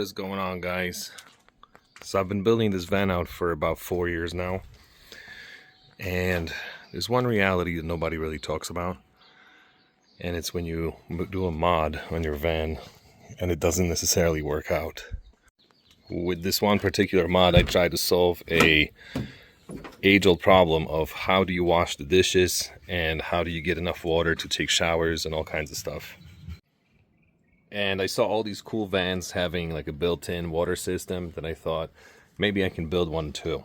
is going on, guys? So I've been building this van out for about 4 years now, and there's one reality that nobody really talks about, and it's when you do a mod on your van and it doesn't necessarily work out. With this one particular mod, I tried to solve a age-old problem of how do you wash the dishes and how do you get enough water to take showers and all kinds of stuff. And I saw all these cool vans having like a built-in water system that I thought maybe I can build one too.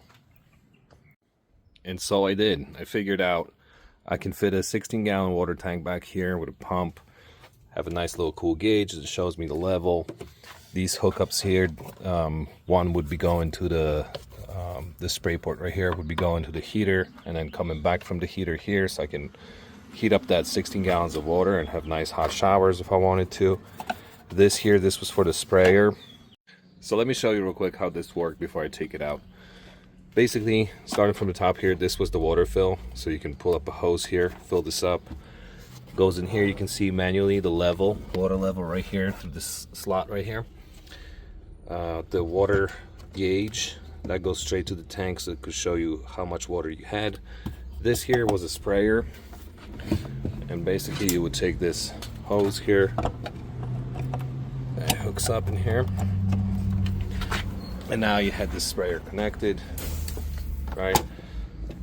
And so I did. I figured out I can fit a 16-gallon water tank back here with a pump, have a nice little cool gauge that shows me the level. These hookups here, one would be going to the spray port right here would be going to the heater, and then coming back from the heater here, so I can heat up that 16 gallons of water and have nice hot showers if I wanted to. This was for the sprayer. So let me show you real quick how this worked before I take it out. Basically, starting from the top here, this was the water fill. So you can pull up a hose here, fill this up. Goes in here, you can see manually the level, water level right here through this slot right here. The water gauge, that goes straight to the tank, so it could show you how much water you had. This here was a sprayer. And basically you would take this hose here, it hooks up in here, and now you had this sprayer connected, right?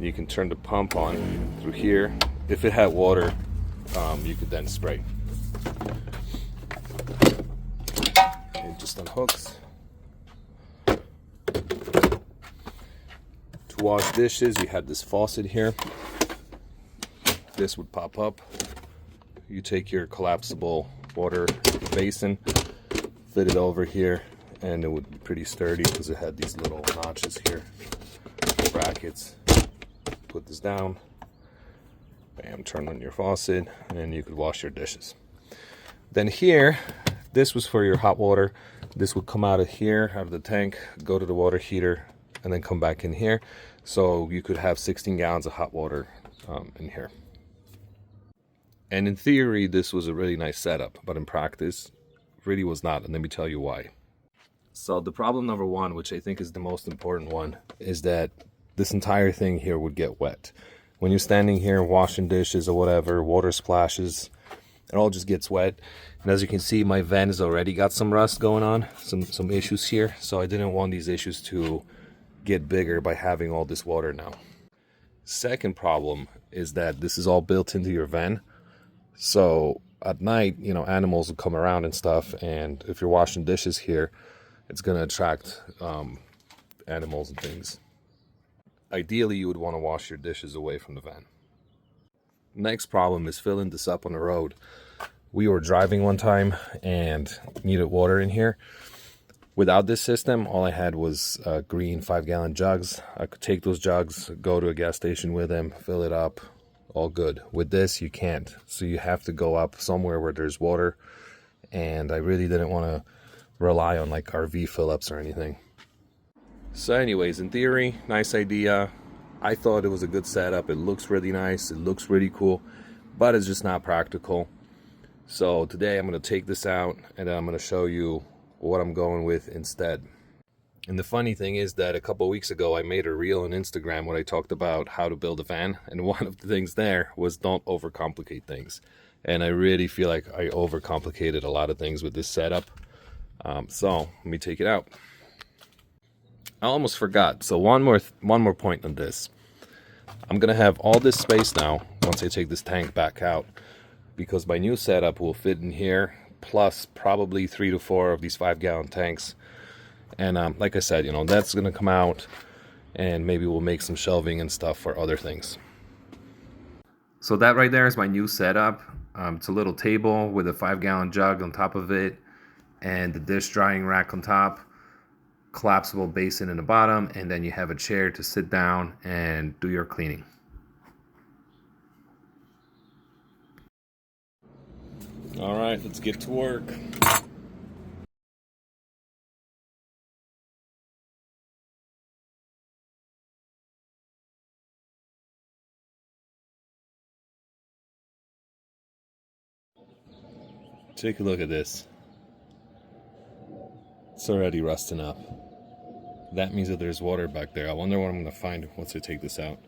You can turn the pump on through here. If it had water, you could then spray. It just unhooks. To wash dishes, you had this faucet here. This would pop up. You take your collapsible water basin, fit it over here, and it would be pretty sturdy because it had these little notches here, brackets. Put this down, bam, turn on your faucet, and you could wash your dishes. Then here, this was for your hot water. This would come out of here, out of the tank, go to the water heater, and then come back in here. So you could have 16 gallons of hot water in here. And in theory, this was a really nice setup, but in practice, really was not, and let me tell you why. So the problem number one, which I think is the most important one, is that this entire thing here would get wet. When you're standing here washing dishes or whatever, water splashes, it all just gets wet. And as you can see, my van has already got some rust going on, some issues here, so I didn't want these issues to get bigger by having all this water now. Second problem is that this is all built into your van. So at night, animals will come around and stuff, and if you're washing dishes here, it's going to attract animals and things. Ideally, you would want to wash your dishes away from the van. Next problem is filling this up on the road. We were driving one time and needed water in here. Without this system, all I had was green 5-gallon jugs. I could take those jugs, go to a gas station with them, fill it up, all good. With this, you can't. So you have to go up somewhere where there's water. And I really didn't want to rely on like RV fill-ups or anything. So anyways, in theory, nice idea. I thought it was a good setup. It looks really nice. It looks really cool, but it's just not practical. So today I'm going to take this out and I'm going to show you what I'm going with instead. And the funny thing is that a couple of weeks ago I made a reel on Instagram where I talked about how to build a van, and one of the things there was don't overcomplicate things. And I really feel like I overcomplicated a lot of things with this setup. So let me take it out. I almost forgot. So one more point on this. I'm gonna have all this space now once I take this tank back out, because my new setup will fit in here, plus probably 3 to 4 of these 5-gallon tanks. And like I said, that's gonna come out, and maybe we'll make some shelving and stuff for other things. So that right there is my new setup. It's a little table with a 5-gallon jug on top of it, and the dish drying rack on top, collapsible basin in the bottom, and then you have a chair to sit down and do your cleaning. All right, let's get to work. Take a look at this. It's already rusting up. That means that there's water back there. I wonder what I'm gonna find once I take this out.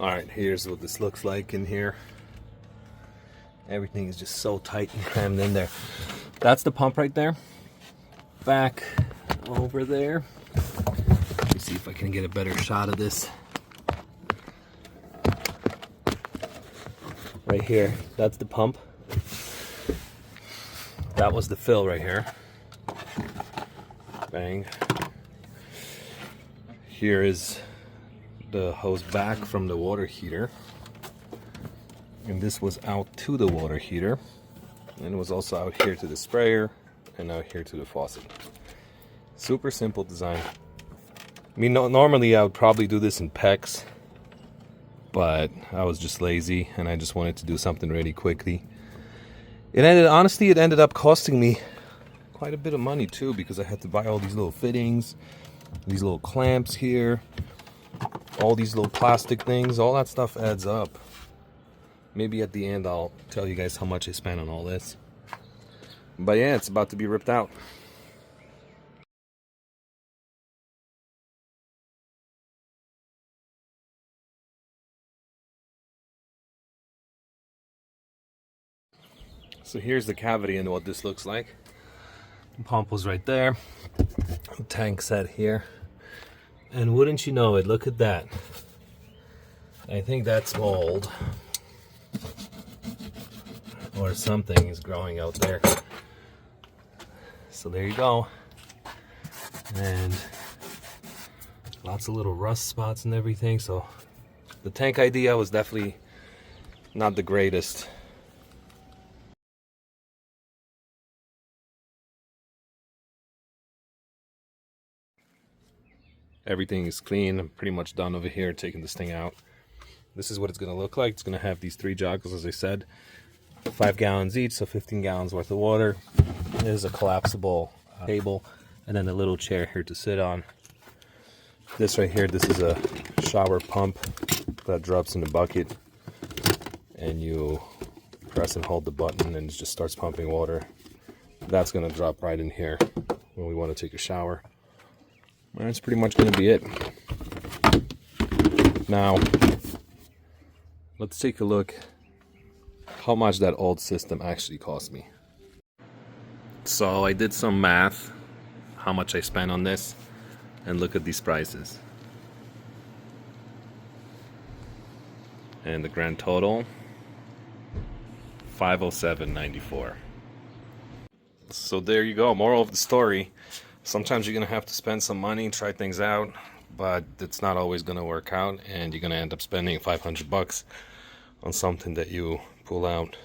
Alright, here's what this looks like in here. Everything is just so tight and crammed in there. That's the pump right there. Back over there. Let me see if I can get a better shot of this. Right here, that's the pump. That was the fill right here. Bang. Here is the hose back from the water heater, and this was out to the water heater, and it was also out here to the sprayer and out here to the faucet. Super simple design. I mean, normally I would probably do this in PEX, but I was just lazy and I just wanted to do something really quickly. Honestly, it ended up costing me quite a bit of money too, because I had to buy all these little fittings, these little clamps here, all these little plastic things. All that stuff adds up. Maybe at the end I'll tell you guys how much I spent on all this. But yeah, it's about to be ripped out. So here's the cavity and what this looks like. The pump was right there. The tank set here. And wouldn't you know it, look at that. I think that's mold. Or something is growing out there. So there you go. And lots of little rust spots and everything. So the tank idea was definitely not the greatest. Everything is clean. I'm pretty much done over here taking this thing out. This is what it's going to look like. It's going to have these 3 joggles, as I said. 5 gallons each, so 15 gallons worth of water. There's a collapsible table, and then a little chair here to sit on. This right here, this is a shower pump that drops in the bucket, and you press and hold the button and it just starts pumping water. That's going to drop right in here when we want to take a shower. That's pretty much going to be it. Now, let's take a look how much that old system actually cost me. So I did some math, how much I spent on this, and look at these prices. And the grand total, $507.94. So there you go, moral of the story. Sometimes you're gonna have to spend some money, try things out, but it's not always gonna work out, and you're gonna end up spending $500 on something that you pull out